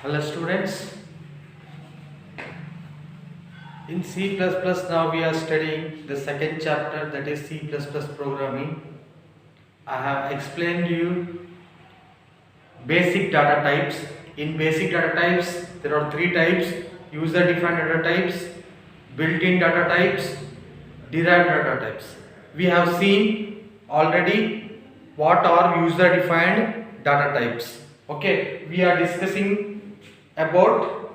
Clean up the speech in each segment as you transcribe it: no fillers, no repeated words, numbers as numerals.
Hello students, in C++ now we are studying the second chapter, that is C++ programming. I have explained to you basic data types. In basic data types there are three types: user defined data types, built-in data types, derived data types. We have seen already what are user defined data types. Okay, we are discussing about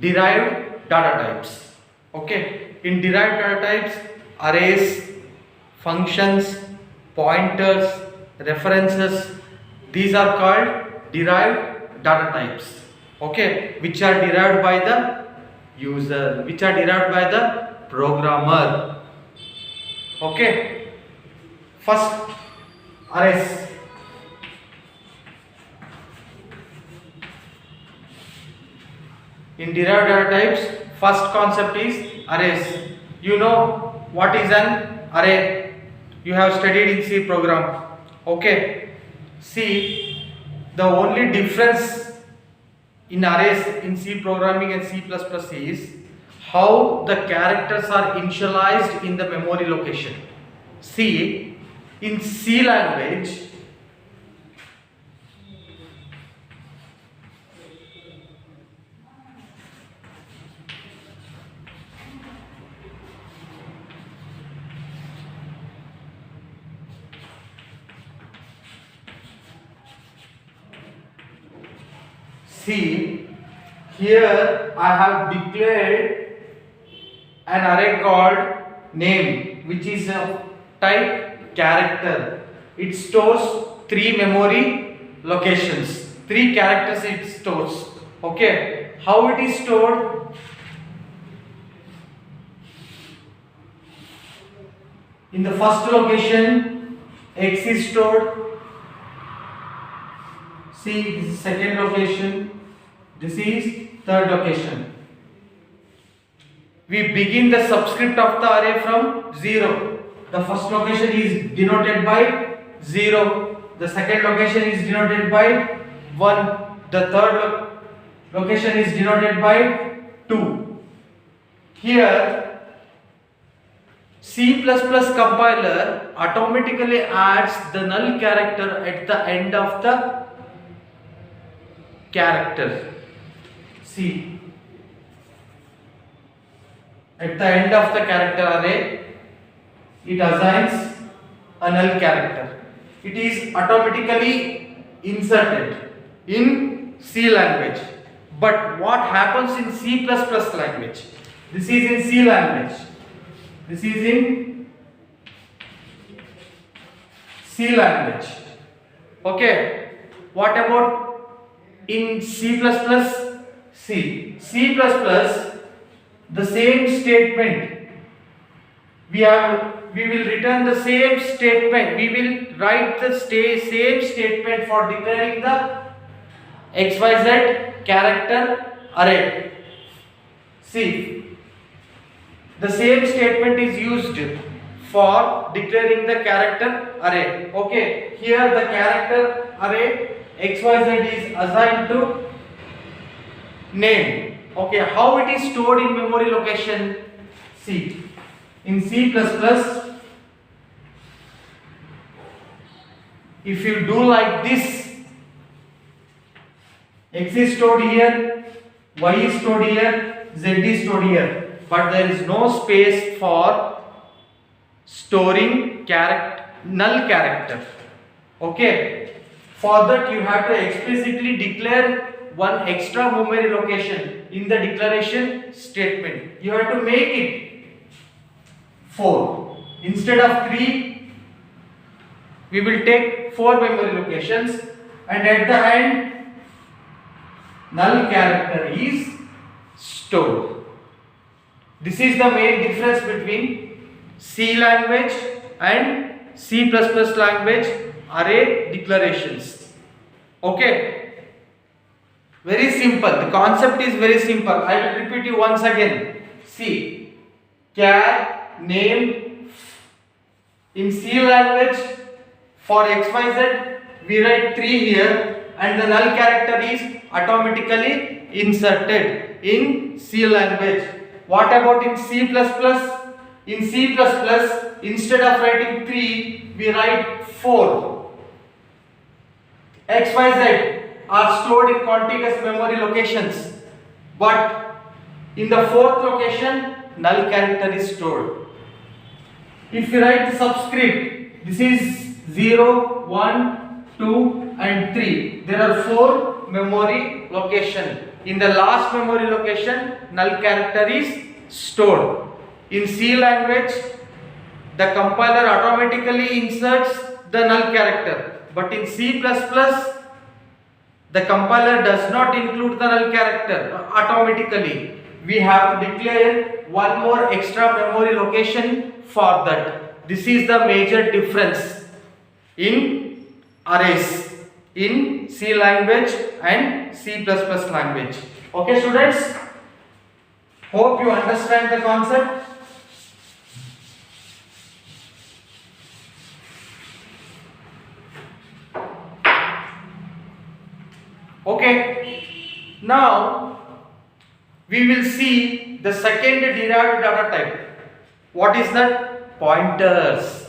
derived data types. Okay, in derived data types, arrays, functions, pointers, references, these are called derived data types. Okay, which are derived by the user, which are derived by the programmer. Okay, first arrays. In derived data types, first concept is arrays. You know what is an array? You have studied in C program. Okay. See, the only difference in arrays in C programming and C++ is how the characters are initialized in the memory location. See, in C language, see, here I have declared an array called name, which is a type character. It stores three memory locations, three characters it stores. Okay, how it is stored? In the first location, X is stored. See, this is second location. This is third location. We begin the subscript of the array from 0. The first location is denoted by 0. The second location is denoted by 1. The third location is denoted by 2. Here, C++ compiler automatically adds the null character at the end of the character. See, at the end of the character array, it assigns a null character. It is automatically inserted in C language. But what happens in C++ language? This is in C language. This is in C language. Okay. What about in C++? C++, the same statement. We will return the same statement. We will write the same statement for declaring the XYZ character array. See, the same statement is used for declaring the character array. Okay, here the character array XYZ is assigned to name. Okay, how it is stored in memory location? See, in C++, if you do like this, X is stored here, Y is stored here, Z is stored here, but there is no space for storing null character. Okay, for that you have to explicitly declare one extra memory location in the declaration statement. You have to make it 4 instead of 3. We will take 4 memory locations, and at the end null character is stored. This is the main difference between C language and C++ language array declarations. Okay, very simple. The concept is very simple. I will repeat you once again. See, char name in C language for XYZ we write 3 here. and the null character is automatically inserted in C language. What about in C++? In C++, instead of writing 3, we write 4. X, Y, Z are stored in contiguous memory locations, but in the fourth location, null character is stored. If you write the subscript, this is 0, 1, 2 and 3. There are 4 memory locations. In the last memory location, null character is stored. In C language, the compiler automatically inserts the null character. But in C++, the compiler does not include the null character automatically. We have to declare one more extra memory location for that. This is the major difference in arrays in C language and C++ language. Okay, students? Hope you understand the concept. Okay, now we will see the second derived data type. What is that? Pointers.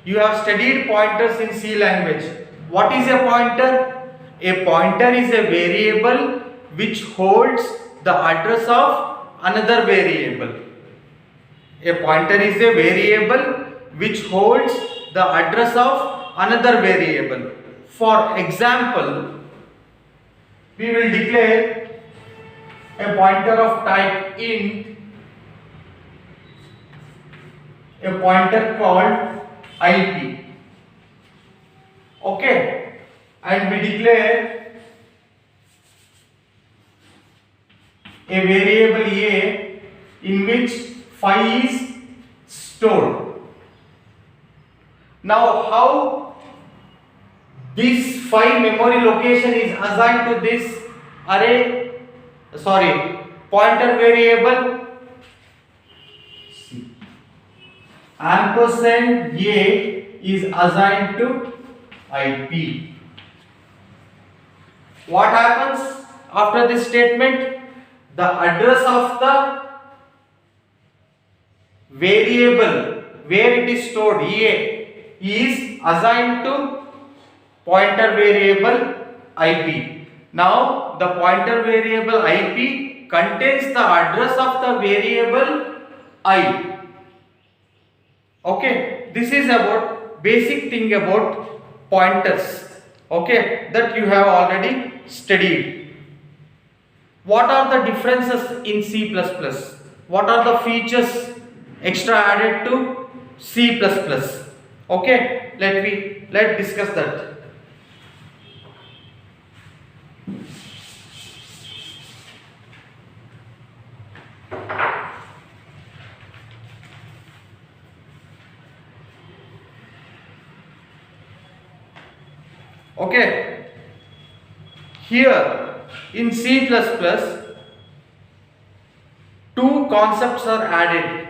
You have studied pointers in C language. What is a pointer? A pointer is a variable which holds the address of another variable. A pointer is a variable which holds the address of another variable. For example, we will declare a pointer of type int, a pointer called IP. Okay, and we declare a variable a in which 5 is stored. Now, how this 5 memory location is assigned to this pointer variable? Ampersand a is assigned to IP. What happens after this statement? The address of the variable where it is stored, a, is assigned to pointer variable IP. Now the pointer variable IP contains the address of the variable I. Okay, this is about basic thing about pointers. Okay, that you have already studied. What are the differences in C++? What are the features extra added to C++? Okay, let's discuss that. Okay, here in C++, two concepts are added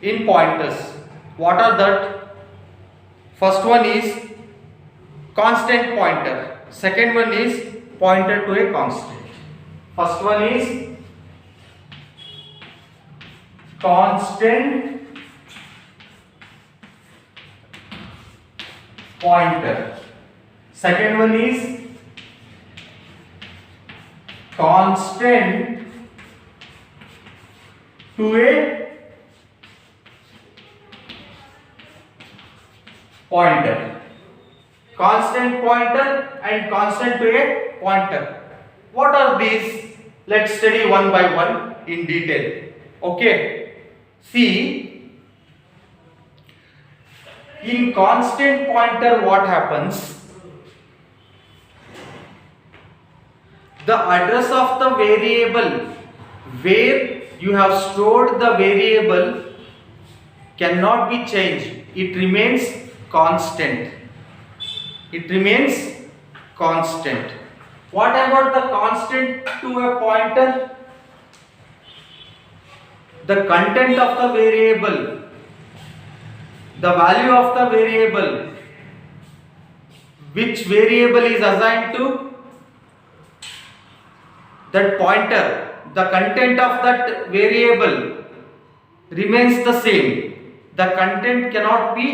in pointers. What are that? First one is constant pointer. Second one is pointer to a constant. First one is constant pointer. Second one is constant to a pointer. Constant pointer and constant to a pointer. What are these? Let's study one by one in detail. Okay. See, in constant pointer what happens? The address of the variable where you have stored the variable cannot be changed. It remains constant. It remains constant. What about the constant to a pointer? The content of the variable, the value of the variable which variable is assigned to that pointer, the content of that variable remains the same. The content cannot be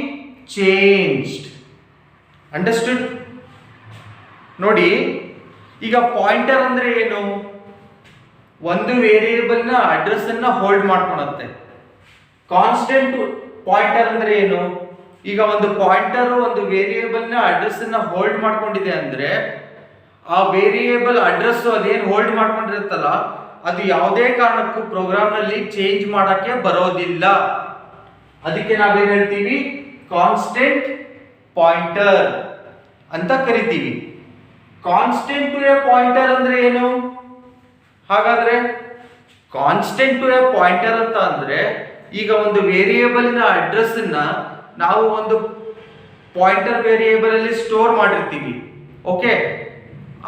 changed. Understood? ನೋಡಿ, ಈಗ pointer ಅಂದ್ರೆ ಏನು? ಒಂದು variable ನ address ಅನ್ನ hold ಮಾಡ್ಕೊಳುತ್ತೆ. Constant pointer ಅಂದ್ರೆ ಏನು? ಈಗ ಒಂದು ಪಾಯಿಂಟರ್ ಒಂದು ವೇರಿಯೇಬಲ್ ನ ಅಡ್ರೆಸ್ ಅನ್ನ ಹೋಲ್ಡ್ ಮಾಡ್ಕೊಂಡಿದೆ ಅಂದ್ರೆ ಆ ವೇರಿಯೇಬಲ್ ಅಡ್ರೆಸ್ ಅದೇನು ಹೋಲ್ಡ್ ಮಾಡ್ಕೊಂಡಿರುತ್ತಲ್ಲ ಅದು ಯಾವುದೇ ಕಾರಣಕ್ಕೂ ಪ್ರೋಗ್ರಾಮ್ ನಲ್ಲಿ ಚೇಂಜ್ ಮಾಡಕ್ಕೆ ಬರೋದಿಲ್ಲ. ಅದಕ್ಕೆ ನಾವೇನ್ ಹೇಳ್ತೀವಿ? ಕಾನ್ಸ್ಟೆಂಟ್ ಪಾಯಿಂಟರ್ ಅಂತ ಕರಿತೀವಿ. ಕಾನ್ಸ್ಟೆಂಟ್ ಟು ಎ ಪಾಯಿಂಟರ್ ಅಂದ್ರೆ ಏನು? ಹಾಗಾದ್ರೆ ಕಾನ್ಸ್ಟೆಂಟ್ ಟು ಎ ಪಾಯಿಂಟರ್ ಅಂತ ಅಂದ್ರೆ ಈಗ ಒಂದು ವೇರಿಯೇಬಲ್ ನ ಅಡ್ರೆಸ್ ಅನ್ನ ನಾವು ಒಂದು ಪಾಯಿಂಟರ್ ವೇರಿಯೇಬಲ್ ಅಲ್ಲಿ ಸ್ಟೋರ್ ಮಾಡಿರ್ತೀವಿ. ಓಕೆ,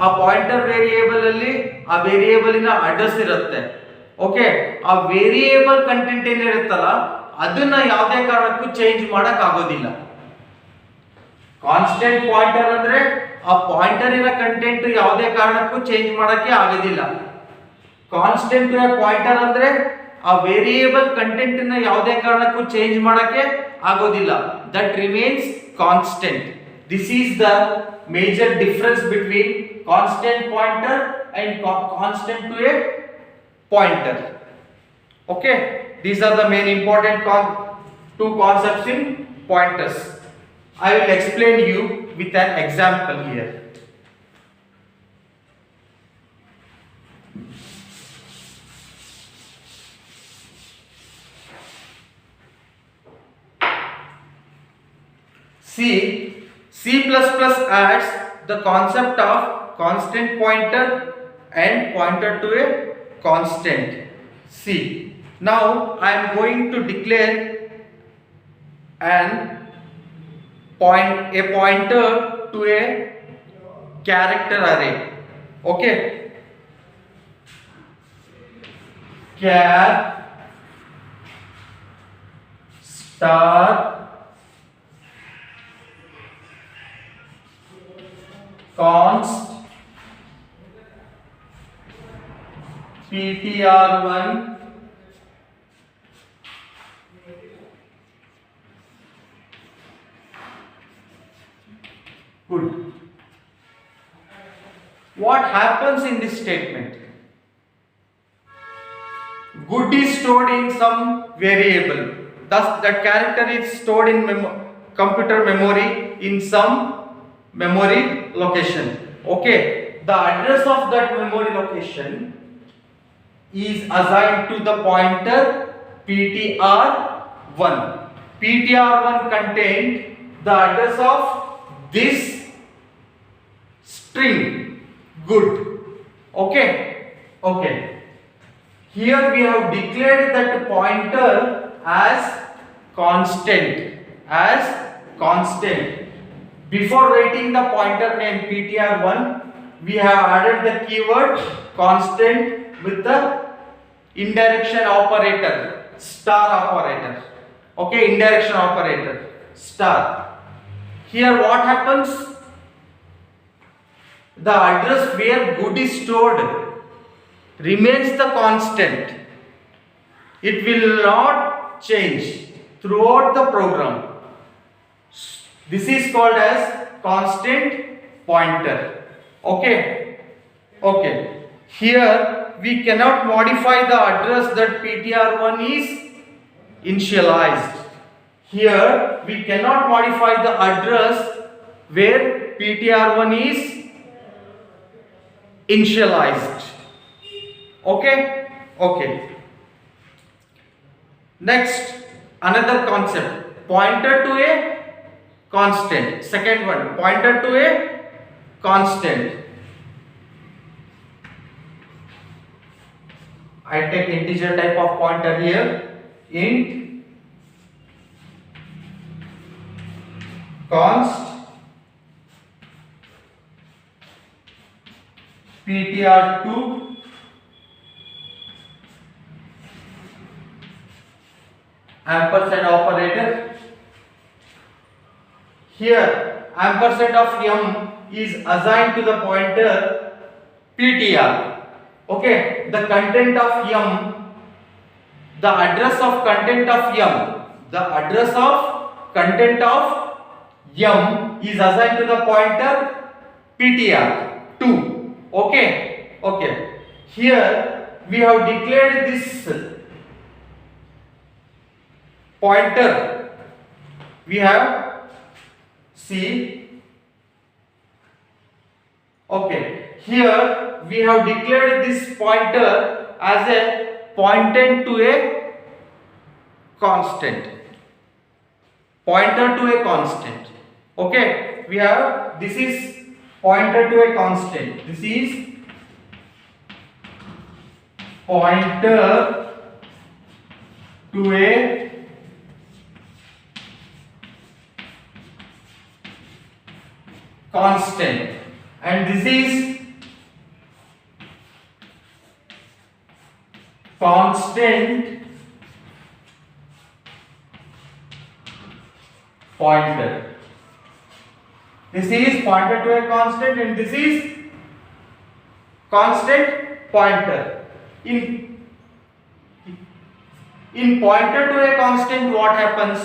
ಆ ಪಾಯಿಂಟರ್ ವೇರಿಯೇಬಲ್ ಅಲ್ಲಿ ಆ ವೇರಿಯೇಬಲ್ ಅಡ್ರೆಸ್ ಇರುತ್ತೆ. ಓಕೆ, ಆ ವೇರಿಯೇಬಲ್ ಕಂಟೆಂಟ್ ಏನಿರುತ್ತಲ್ಲ ಅದನ್ನ ಯಾವುದೇ ಕಾರಣಕ್ಕೂ ಚೇಂಜ್ ಮಾಡಕ್ ಆಗೋದಿಲ್ಲ. ಕಾನ್ಸ್ಟೆಂಟ್ ಪಾಯಿಂಟರ್ ಅಂದ್ರೆ ಆ ಪಾಯಿಂಟರಿನ ಕಂಟೆಂಟ್ ಯಾವುದೇ ಕಾರಣಕ್ಕೂ ಚೇಂಜ್ ಮಾಡಕ್ಕೆ ಆಗೋದಿಲ್ಲ. ಕಾನ್ಸ್ಟೆಂಟ್ ಪಾಯಿಂಟರ್ ಅಂದ್ರೆ ಆ ವೇರಿಯೇಬಲ್ ಕಂಟೆಂಟ್ ನ ಯಾವುದೇ ಕಾರಣಕ್ಕೂ ಚೇಂಜ್ ಮಾಡಕ್ಕೆ ಆಗೋದಿಲ್ಲ. That remains constant. This is the major difference between constant pointer and constant to a pointer. Okay, these are the main important two concepts in pointers. I will explain you with an example here. See, C++ adds the concept of constant pointer and pointer to a constant. See, now I am going to declare a pointer to a character array. Okay, char star const ptr1 good. What happens in this statement? Good is stored in some variable. Thus that character is stored in computer memory in some memory location. Okay, the address of that memory location is assigned to the pointer ptr1. ptr1 contained the address of this string good. Okay, okay, here we have declared that pointer as constant. Before writing the pointer name ptr1 we have added the keyword constant with the indirection operator, star operator. Okay, indirection operator star. Here what happens? The address where good is stored remains the constant. It will not change throughout the program. This is called as constant pointer. Okay, okay, here we cannot modify the address that ptr1 is initialized. Here we cannot modify the address where ptr1 is initialized. Okay, okay. Next, another concept, pointer to a constant. Second one, pointer to a constant. I take integer type of pointer here, int const ptr2 ampersand operator. Here ampersand of m is assigned to the pointer ptr. Okay, the content of m, the address of content of m, the address of content of m is assigned to the pointer ptr 2. Okay, okay, here we have declared this pointer. We have see, okay, here we have declared this pointer as a pointer to a constant, pointer to a constant. Okay, we have, this is pointer to a constant, this is pointer to a constant, and this is constant pointer. This is pointer to a constant and this is constant pointer. In pointer to a constant, what happens?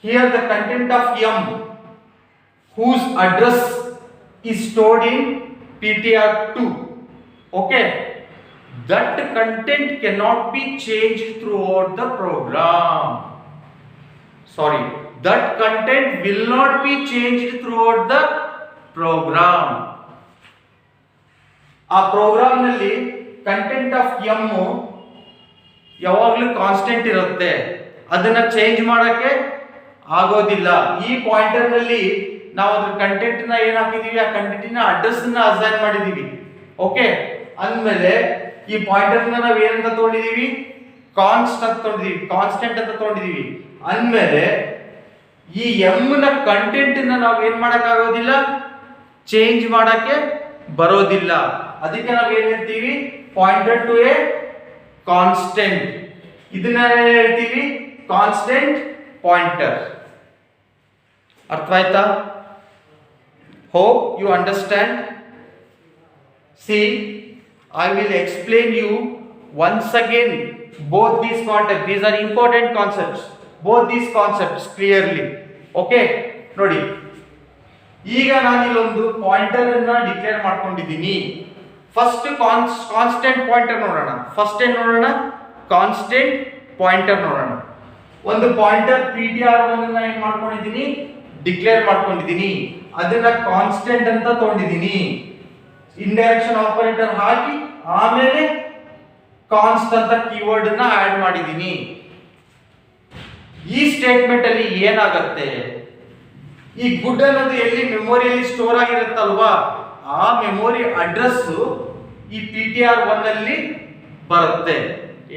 Here the content of m, whose address is stored in ptr2. Okay, that content cannot be changed throughout the program. Sorry, that content will not be changed throughout the program. ಆ program ನಲ್ಲಿ content of m ಯಾವಾಗಲೂ constant ಇರುತ್ತೆ, ಅದನ್ನ change ಮಾಡಕ್ಕೆ ಆಗೋದಿಲ್ಲ. ಈ pointer ನಲ್ಲಿ ನಾವು ಅದ್ರ ಕಂಟೆಂಟ್ ನ ಏನ್ ಹಾಕಿದೀವಿ, ಆ ಕಂಟೆಂಟಿನ ಅಡ್ರೆಸ್ ನ ಅಸೈನ್ ಮಾಡಿದೀವಿ. ಓಕೆ, ಅಂದಮೇಲೆ ಈ ಪಾಯಿಂಟರ್ ನ ನಾವು ಏನಂತ ತಗೊಂಡಿದೀವಿ, ಕಾನ್ಸ್ಟ್ ಅಂತ ತಗೊಂಡಿದೀವಿ, ಕಾನ್ಸ್ಟೆಂಟ್ ಅಂತ ತಗೊಂಡಿದೀವಿ. ಅಂದಮೇಲೆ ಈ m ನ ಕಂಟೆಂಟ್ ನ ನಾವು ಏನ್ ಮಾಡಕ್ ಆಗೋದಿಲ್ಲ, ಚೇಂಜ್ ಮಾಡಕ್ಕೆ ಬರೋದಿಲ್ಲ. ಅದಕ್ಕೆ ನಾವು ಏನ್ ಹೇಳ್ತೀವಿ, ಪಾಯಿಂಟರ್ ಟು ಎ ಕಾನ್ಸ್ಟೆಂಟ್. ಇದನ್ನ ಹೇಳ್ತೀವಿ ಕಾನ್ಸ್ಟೆಂಟ್ ಪಾಯಿಂಟರ್. ಅರ್ಥವಾಯ್ತಾ? Hope you understand. See, I will explain you once again both these concepts. These are important concepts. Both these concepts clearly. Okay, ನೋಡಿ, ಈಗ ನಾನು ಇಲ್ಲೊಂದು ಪಾಯಿಂಟರ್ ಅನ್ನ ಡಿಕ್ಲೇರ್ ಮಾಡ್ಕೊಂಡಿದ್ದೀನಿ. ಫಸ್ಟ್ ಕಾನ್ಸ್ಟೆಂಟ್ ಪಾಯಿಂಟರ್ ನೋಡೋಣ. ಫಸ್ಟ್ ಏನ್ ನೋಡೋಣ, ಕಾನ್ಸ್ಟೆಂಟ್ ಪಾಯಿಂಟರ್ ನೋಡೋಣ. ಒಂದು ಪಾಯಿಂಟರ್ ptr1 ಅನ್ನ ಏನ್ ಮಾಡ್ಕೊಂಡಿದ್ದೀನಿ, ಡಿಕ್ಲೇರ್ ಮಾಡ್ಕೊಂಡಿದ್ದೀನಿ. ಅದನ್ನ ಕಾನ್ಸ್ಟೆಂಟ್ ಅಂತ ತಗೊಂಡಿದ್ದೀನಿ. ಇಂಡೈರೆಕ್ಷನ್ ಆಪರೇಟರ್ ಹಾಕಿ ಆಮೇಲೆ ಕಾನ್ಸ್ಟ್ ಅಂತ ಕೀವರ್ಡ್ ಅನ್ನ ಆಡ್ ಮಾಡಿದ್ದೀನಿ. ಈ ಸ್ಟೇಟ್ಮೆಂಟ್ ಅಲ್ಲಿ ಏನಾಗುತ್ತೆ, ಈ ಗುಡ್ ಅನ್ನೋದು ಎಲ್ಲಿ ಮೆಮೊರಿಯಲ್ಲಿ ಸ್ಟೋರ್ ಆಗಿರುತ್ತಲ್ವಾ, ಆ ಮೆಮೊರಿ ಅಡ್ರೆಸ್ ಈ ptr1 ಅಲ್ಲಿ ಬರುತ್ತೆ.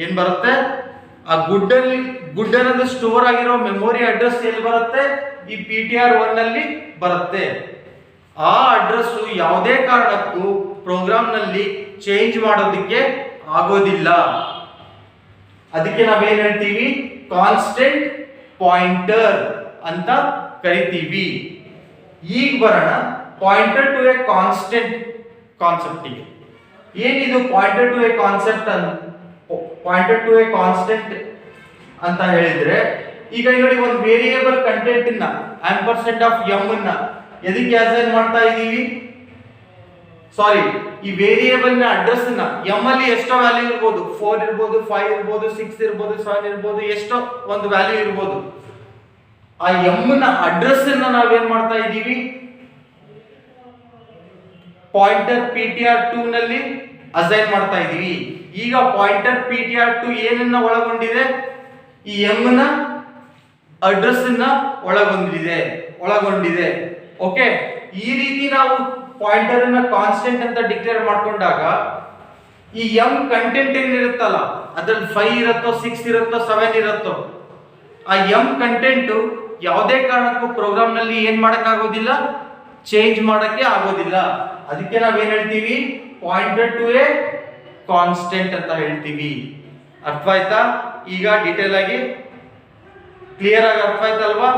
ಏನ್ ಬರುತ್ತೆ, ಆ ಗುಡ್ ಅನ್ನೋದು ಸ್ಟೋರ್ ಆಗಿರೋ ಮೆಮೊರಿ ಅಡ್ರೆಸ್ ಎಲ್ಲಿ ಬರುತ್ತೆ, ಈ ptr1 ಅಲ್ಲಿ ಬರುತ್ತೆ. ಆ ಅಡ್ರೆಸ್ ಯಾವುದೇ ಕಾರಣಕ್ಕೂ ಪ್ರೋಗ್ರಾಮ್ ನಲ್ಲಿ ಚೇಂಜ್ ಮಾಡೋದಕ್ಕೆ ಆಗೋದಿಲ್ಲ. ಅದಕ್ಕೆ ನಾವೇನ್ ಹೇಳ್ತೀವಿ, ಕಾನ್ಸ್ಟೆಂಟ್ ಪಾಯಿಂಟರ್ ಅಂತ ಕರಿತೀವಿ. ಈಗ ಬರೋಣ ಪಾಯಿಂಟರ್ ಟು ಎ ಕಾನ್ಸ್ಟೆಂಟ್ ಕಾನ್ಸೆಪ್ಟಿಗೆ. ಏನಿದು pointer to a concept pointer to a constant ಅಂತ ಹೇಳಿದ್ರೆ, ಈಗ ನೋಡಿ, ಒಂದು ವೇರಿಯೇಬಲ್ ಕಂಟೆಂಟ್ ಅನ್ನ ಆಂಪರ್ಸೆಂಟ್ ಆಫ್ m ಅನ್ನ ಎದಕ್ಕೆ ಅಸೈನ್ ಮಾಡ್ತಾ ಇದೀವಿ, ಸಾರಿ, ಈ ವೇರಿಯೇಬಲ್ ನ ಅಡ್ರೆಸ್ ನ m ಅಲ್ಲಿ ಎಷ್ಟೋ ವ್ಯಾಲ್ಯೂ ಇರಬಹುದು, 4 ಇರಬಹುದು, 5 ಇರಬಹುದು, 6 ಇರಬಹುದು, 7 ಇರಬಹುದು, ಎಷ್ಟೋ ಒಂದು ವ್ಯಾಲ್ಯೂ ಇರಬಹುದು. ಆ m ನ ಅಡ್ರೆಸ್ ಅನ್ನ ನಾವೇನ್ ಮಾಡ್ತಾ ಇದೀವಿ, ಪಾಯಿಂಟರ್ ptr2 ನಲ್ಲಿ ಅಸೈನ್ ಮಾಡ್ತಾ ಇದೀವಿ. ಈಗ ಪಾಯಿಂಟರ್ ptr2 ಏನನ್ನ ಒಳಗೊಂಡಿದೆ, ಈ m ನ ಅಡ್ರೆಸ್ ಅನ್ನ ಒಳಗೊಂಡಿದೆ. ಓಕೆ, ಈ ರೀತಿ ನಾವು ಪಾಯಿಂಟರ್ ಅನ್ನ ಕಾನ್ಸ್ಟೆಂಟ್ ಅಂತ ಡಿಕ್ಲೇರ್ ಮಾಡ್ಕೊಂಡಾಗ ಈ m ಕಂಟೆಂಟ್ ಏನಿರುತ್ತಲ್ಲ, ಅದ್ರಲ್ಲಿ 5 ಇರುತ್ತೋ, 6 ಇರುತ್ತೋ, 7 ಇರುತ್ತೋ, ಆ m ಕಂಟೆಂಟ್ ಯಾವುದೇ ಕಾರಣಕ್ಕೂ ಪ್ರೋಗ್ರಾಮ್ ನಲ್ಲಿ ಏನ್ ಮಾಡಕ್ ಆಗೋದಿಲ್ಲ, ಚೇಂಜ್ ಮಾಡಕ್ಕೆ ಆಗೋದಿಲ್ಲ. ಅದಕ್ಕೆ ನಾವೇನ್ ಹೇಳ್ತೀವಿ, ಪಾಯಿಂಟರ್ ಟು ಎ ಕಾನ್ಸ್ಟೆಂಟ್ ಅಂತ ಹೇಳ್ತೀವಿ. ಅರ್ಥ ಆಯ್ತಾ? ಈಗ ಡೀಟೇಲ್ ಆಗಿ ಕ್ಲಿಯರ್ ಆಗಿ ಅರ್ಥ ಆಯ್ತಲ್ವಾ?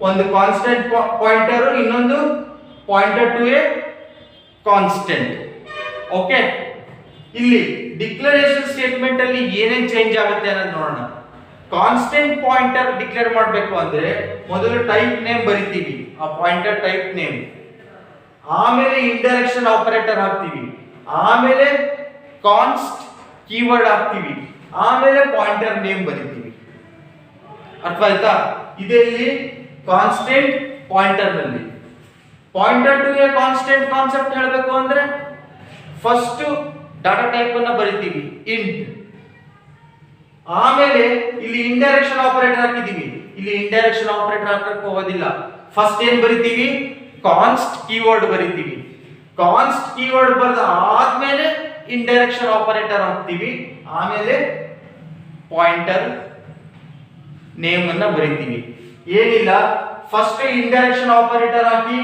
ಒಂದು ಕಾನ್ಸ್ಟೆಂಟ್ ಪಾಯಿಂಟರ್, ಇನ್ನೊಂದು pointer to a constant. Okay, ಇಲ್ಲಿ ಡಿಕ್ಲರೇಷನ್ ಸ್ಟೇಟ್ಮೆಂಟ್ ಅಲ್ಲಿ ಏನೇನ್ ಚೇಂಜ್ ಆಗುತ್ತೆ ಅನ್ನೋದು ನೋಡೋಣ. ಕಾನ್ಸ್ಟೆಂಟ್ ಪಾಯಿಂಟರ್ ಡಿಕ್ಲೇರ್ ಮಾಡಬೇಕು ಅಂದ್ರೆ ಮೊದಲು ಟೈಪ್ ನೇಮ್ ಬರಿತೀವಿ, ಆ ಪಾಯಿಂಟರ್ ಟೈಪ್ ನೇಮ್, ಆಮೇಲೆ ಇಂಡೈರೆಕ್ಷನ್ ಆಪರೇಟರ್ ಹಾಕ್ತೀವಿ, ಆಮೇಲೆ ಕಾನ್ಸ್ಟ್ ಕೀವರ್ಡ್ ಹಾಕ್ತೀವಿ, ಆಮೇಲೆ ಪಾಯಿಂಟರ್ ನೇಮ್ ಬರಿತೀವಿ. ಅರ್ಥ ಆಯ್ತಾ? ಇದೇ ಇಲ್ಲಿ ಕಾನ್ಸ್ಟೆಂಟ್ ಪಾಯಿಂಟರ್ ನಲ್ಲಿ. Pointer to a constant concept ಹೇಳಬೇಕು ಅಂದ್ರೆ ಫಸ್ಟ್ ಡಾಟಾ ಟೈಪ್ ಅನ್ನ ಬರಿತೀವಿ ಇಂಟ್, ಆಮೇಲೆ ಇಲ್ಲಿ ಇಂಡೈರೆಕ್ಷನ್ ಆಪರೇಟರ್ ಹಾಕಿದೀವಿ. ಇಲ್ಲಿ ಇಂಡೈರೆಕ್ಷನ್ ಆಪರೇಟರ್ ಹಾಕಕ್ಕೆ ಹೋಗೋದಿಲ್ಲ. ಫಸ್ಟ್ ಏನ್ ಬರಿತೀವಿ? ಕಾನ್ಸ್ಟ್ ಕೀವರ್ಡ್ ಬರಿತೀವಿ. ಕಾನ್ಸ್ಟ್ ಕೀವರ್ಡ್ ಬರೆದ ಆದ್ಮೇಲೆ ಇಂಡೈರೆಕ್ಷನ್ ಆಪರೇಟರ್ ಹಾಕ್ತೀವಿ, ಆಮೇಲೆ ಪಾಯಿಂಟರ್ ನೇಮ್ ಅನ್ನ ಬರಿತೀವಿ. ಏನಿಲ್ಲ, ಫಸ್ಟ್ ಇಂಡೈರೆಕ್ಷನ್ ಆಪರೇಟರ್ ಹಾಕಿ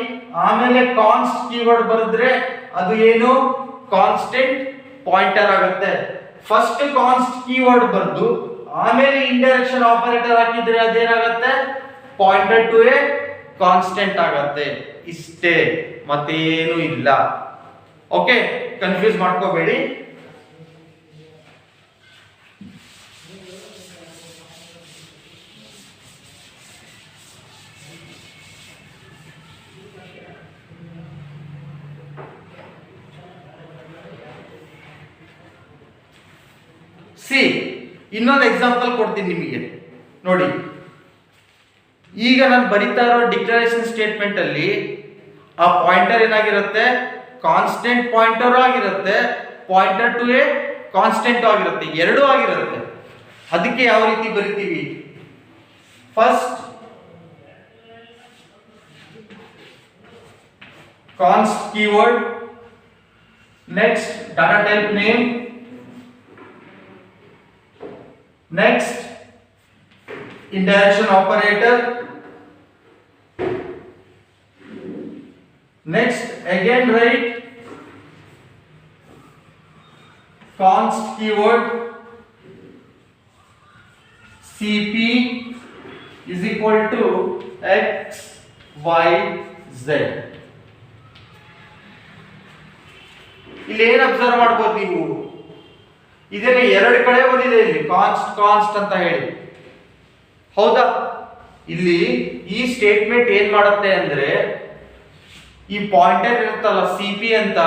ಆಮೇಲೆ ಕಾನ್ಸ್ಟ್ ಕೀವರ್ಡ್ ಬರೆದ್ರೆ ಅದು ಏನು? ಕಾನ್ಸ್ಟೆಂಟ್ ಪಾಯಿಂಟರ್ ಆಗುತ್ತೆ. ಫಸ್ಟ್ ಕಾನ್ಸ್ಟ್ ಕೀವರ್ಡ್ ಬರೆದು ಆಮೇಲೆ ಇಂಡೈರೆಕ್ಷನ್ ಆಪರೇಟರ್ ಹಾಕಿದ್ರೆ ಅದೇನಾಗುತ್ತೆ? ಪಾಯಿಂಟರ್ ಟು ಎ ಕಾನ್ಸ್ಟೆಂಟ್ ಆಗುತ್ತೆ. ಇಷ್ಟೇ, ಮತ್ತೇನು ಇಲ್ಲ. ಓಕೆ, ಕನ್ಫ್ಯೂಸ್ ಮಾಡ್ಕೋಬೇಡಿ. ಸಿ, ಇನ್ನೊಂದು ಎಕ್ಸಾಂಪಲ್ ಕೊಡ್ತೀನಿ ನಿಮಗೆ ನೋಡಿ. ಈಗ ನಾನು ಬರಿತಾ ಇರೋ ಡಿಕ್ಲರೇಷನ್ ಸ್ಟೇಟ್ಮೆಂಟ್ ಅಲ್ಲಿ ಆ ಪಾಯಿಂಟರ್ ಏನಾಗಿರುತ್ತೆ? ಕಾನ್ಸ್ಟೆಂಟ್ ಪಾಯಿಂಟರ್ ಆಗಿರುತ್ತೆ, ಪಾಯಿಂಟರ್ ಟು ಎ ಕಾನ್ಸ್ಟೆಂಟ್ ಆಗಿರುತ್ತೆ, ಎರಡೂ ಆಗಿರುತ್ತೆ. ಅದಕ್ಕೆ ಯಾವ ರೀತಿ ಬರಿತೀವಿ? First const keyword, next data type name, next indirection operator, next again write const keyword cp is equal to x y z. ಇಲ್ಲಿ ಏನು ಅಬ್ಸರ್ವ್ ಮಾಡ್ಬೋದು ನೀವು? ಇದನ್ನ ಎರಡು ಕಡೆ ಬಂದಿದೆ, ಇಲ್ಲಿ ಕಾನ್ಸ್ಟ್ ಕಾನ್ಸ್ಟ್ ಅಂತ ಹೇಳಿ. ಹೌದಾ? ಇಲ್ಲಿ ಈ ಸ್ಟೇಟ್ಮೆಂಟ್ ಏನ್ ಮಾಡುತ್ತೆ ಅಂದ್ರೆ ಈ ಪಾಯಿಂಟರ್ ಇರುತ್ತಲ್ಲ ಸಿ ಪಿ ಅಂತ,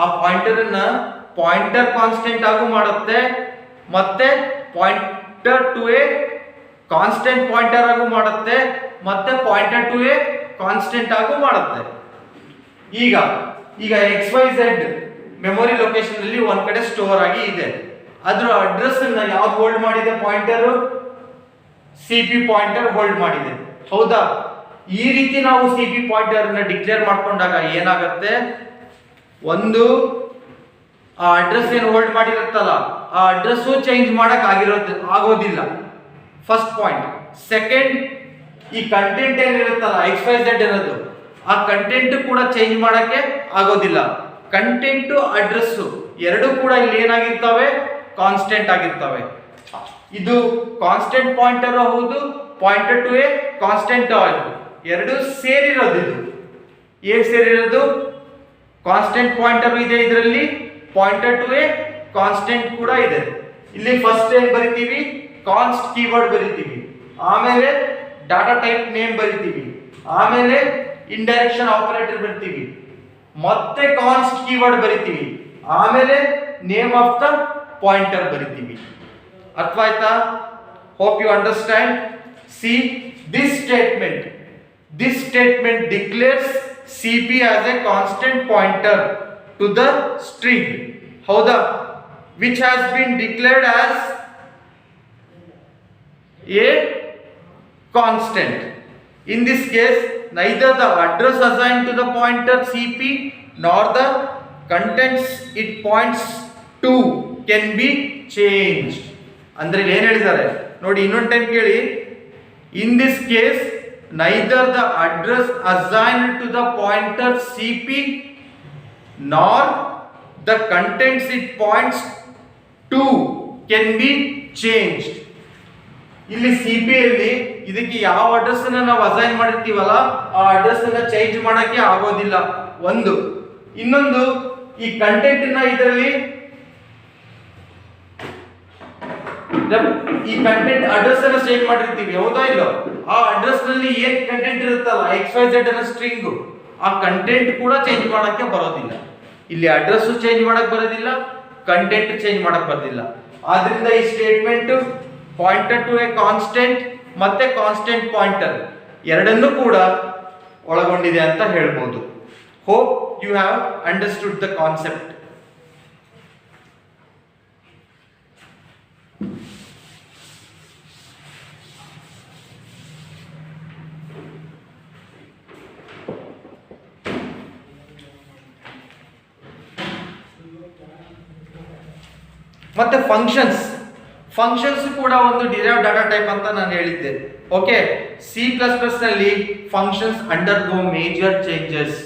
ಆ ಪಾಯಿಂಟರ್ ಅನ್ನ ಪಾಯಿಂಟರ್ ಕಾನ್ಸ್ಟೆಂಟ್ ಆಗು ಮಾಡುತ್ತೆ, ಮತ್ತೆ pointer to a constant pointer ಆಗು ಮಾಡುತ್ತೆ, ಮತ್ತೆ ಪಾಯಿಂಟರ್ ಟು ಎ ಕಾನ್ಸ್ಟೆಂಟ್ ಆಗು ಮಾಡುತ್ತೆ. ಈಗ X Y Z memory location ಅಲ್ಲಿ ಒಂದ್ ಕಡೆ ಸ್ಟೋರ್ ಆಗಿ ಇದೆ. ಅದ್ರ ಅಡ್ರೆಸ್ ಅನ್ನ ಯಾವ್ದು ಹೋಲ್ಡ್ ಮಾಡಿದೆ? Pointer C P pointer hold ಮಾಡಿದೆ. ಹೌದಾ? ಈ ರೀತಿ ನಾವು ಸಿ ಪಿ ಪಾಯಿಂಟರ್ ಅನ್ನ ಡಿಕ್ಲೇರ್ ಮಾಡ್ಕೊಂಡಾಗ ಏನಾಗುತ್ತೆ? ಒಂದು ಆ ಅಡ್ರೆಸ್ ಏನು ಹೋಲ್ಡ್ ಮಾಡಿರುತ್ತಲ್ಲ ಆ ಅಡ್ರೆಸ್ ಚೇಂಜ್ ಮಾಡಕ್ ಆಗೋದಿಲ್ಲ. First point. ಸೆಕೆಂಡ್, ಈ ಕಂಟೆಂಟ್ ಏನಿರುತ್ತಲ್ಲ ಎಕ್ಸ್ ವೈ ಝೆಡ್ ಇರೋದು, ಆ ಕಂಟೆಂಟ್ ಕೂಡ ಚೇಂಜ್ ಮಾಡಕ್ಕೆ ಆಗೋದಿಲ್ಲ. ಕಂಟೆಂಟ್ ಅಡ್ರೆಸ್ ಎರಡು ಕೂಡ ಇಲ್ಲಿ ಏನಾಗಿರ್ತವೆ? ಕಾನ್ಸ್ಟೆಂಟ್ ಆಗಿರ್ತವೆ. ಇದು ಕಾನ್ಸ್ಟೆಂಟ್ ಪಾಯಿಂಟರ್ ಹೌದು, ಪಾಯಿಂಟರ್ ಟು ಎ ಕಾನ್ಸ್ಟೆಂಟ್ ಆಯಿತು, ಎರಡು ಸೇರಿರೋದು. ಇದು ಹೇಗೆ ಸೇರಿರೋದು? ಕಾನ್ಸ್ಟೆಂಟ್ ಪಾಯಿಂಟರ್ ಇದೆ ಇದರಲ್ಲಿ, ಪಾಯಿಂಟರ್ ಟು ಎ ಕಾನ್ಸ್ಟೆಂಟ್ ಕೂಡ ಇದೆ. ಇಲ್ಲಿ ಫಸ್ಟ್ ಏನ್ ಬರಿತೀವಿ? ಕಾನ್ಸ್ಟ್ ಕೀವರ್ಡ್ ಬರಿತೀವಿ, ಆಮೇಲೆ ಡಾಟಾ ಟೈಪ್ ನೇಮ್ ಬರಿತೀವಿ, ಆಮೇಲೆ ಇಂಡೈರೆಕ್ಷನ್ ಆಪರೇಟರ್ ಬರಿತೀವಿ, ಮತ್ತೆ ಕಾನ್ಸ್ಟ್ ಕೀವರ್ಡ್ ಬರಿತೀವಿ, ಆಮೇಲೆ ನೇಮ್ ಆಫ್ ದ ಪಾಯಿಂಟರ್ ಬರಿತೀವಿ. ಅರ್ಥ ಆಯ್ತಾ? Hope you understand. See this statement declares CP as a constant pointer to the string, ಹೌದಾ, which has been declared as a constant. In this case, neither the address assigned to the pointer CP nor the contents it points to can be changed. ಅಂದ್ರೆ ಏನು ಹೇಳಿದ್ದಾರೆ ನೋಡಿ, ಇನ್ನೊಂದು time ಕೇಳಿ. In this case, neither the address assigned to the pointer CP nor the contents it points to can be changed. ಇಲ್ಲಿ CP ಅಲ್ಲಿ ಇದಕ್ಕೆ ಯಾವ ಅಡ್ರೆಸ್ ಅನ್ನ ನಾವು ಅಸೈನ್ ಮಾಡಿರ್ತೀವಲ್ಲ ಆ ಅಡ್ರೆಸ್ ಅನ್ನ ಚೇಂಜ್ ಮಾಡಕ್ಕೆ ಆಗೋದಿಲ್ಲ. ಒಂದು ಇನ್ನೊಂದು, ಈ ಕಂಟೆಂಟ್ ನ ಇದರಲ್ಲಿ ಈ ಕಂಟೆಂಟ್ ಅಡ್ರೆಸ್ ಅನ್ನ ಚೇಂಜ್ ಮಾಡಿರ್ತೀವಿ, ಹೌದಾ ಇಲ್ಲ? ಆ ಅಡ್ರೆಸ್ ನಲ್ಲಿ ಏನ್ ಕಂಟೆಂಟ್ ಇರುತ್ತಲ್ಲ XYZ ಅನ್ನೋ ಸ್ಟ್ರಿಂಗ್, ಆ ಕಂಟೆಂಟ್ ಕೂಡ ಚೇಂಜ್ ಮಾಡಕ್ಕೆ ಬರೋದಿಲ್ಲ. ಇಲ್ಲಿ ಅಡ್ರೆಸ್ ಚೇಂಜ್ ಮಾಡಕ್ ಬರೋದಿಲ್ಲ, ಕಂಟೆಂಟ್ ಚೇಂಜ್ ಮಾಡಕ್ ಬರೋದಿಲ್ಲ. ಆದ್ರಿಂದ ಈ statement pointer to a constant ಮತ್ತೆ ಕಾನ್ಸ್ಟೆಂಟ್ ಪಾಯಿಂಟರ್ ಎರಡನ್ನೂ ಕೂಡ ಒಳಗೊಂಡಿದೆ ಅಂತ ಹೇಳ್ಬೋದು. Hope you have understood the concept. ಮತ್ತೆ ಫಂಕ್ಷನ್ಸ್ ಕೂಡ ಒಂದು ಡಿರೈವ್ ಡಾಟಾ ಟೈಪ್ ಅಂತ ನಾನು ಹೇಳಿದ್ದೆ. ಓಕೆ, C++ ನಲ್ಲಿ functions undergo major changes.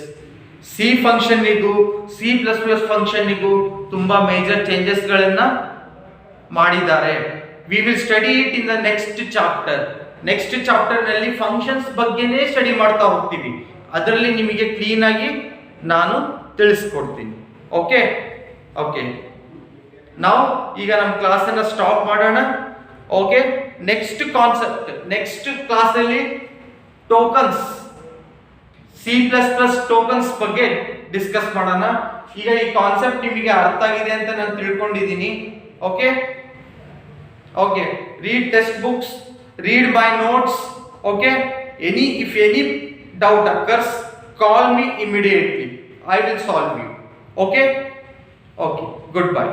C ಫಂಕ್ಷನ್ನಿಗೂ C++ ಫಂಕ್ಷನ್ನಿಗೂ ತುಂಬಾ ಮೇಜರ್ ಚೇಂಜಸ್ ಗಳನ್ನ ಮಾಡಿದ್ದಾರೆ. We will study it in the next chapter. Next chapter ನಲ್ಲಿ ಫಂಕ್ಷನ್ಸ್ ಬಗ್ಗೆನೇ ಸ್ಟಡಿ ಮಾಡ್ತಾ ಹೋಗ್ತೀವಿ. ಅದರಲ್ಲಿ ನಿಮಗೆ ಕ್ಲೀನ್ ಆಗಿ ನಾನು ತಿಳಿಸ್ಕೊಡ್ತೀನಿ. ಓಕೆ ಓಕೆ, ನಾವು ಈಗ ನಮ್ಮ ಕ್ಲಾಸ್ ಅನ್ನ ಸ್ಟಾಪ್ ಮಾಡೋಣ. Okay, next concept, next class ಅಲ್ಲಿ ಟೋಕನ್ಸ್, C++ ಟೋಕನ್ಸ್ ಬಗ್ಗೆ ಡಿಸ್ಕಸ್ ಮಾಡೋಣ. ಈಗ ಈ ಕಾನ್ಸೆಪ್ಟ್ ನಿಮಗೆ ಅರ್ಥ ಆಗಿದೆ ಅಂತ ನಾನು ತಿಳ್ಕೊಂಡಿದ್ದೀನಿ. Okay okay, read text books, read my notes. Okay, if any doubt occurs, call me immediately. I will solve you. Okay, goodbye.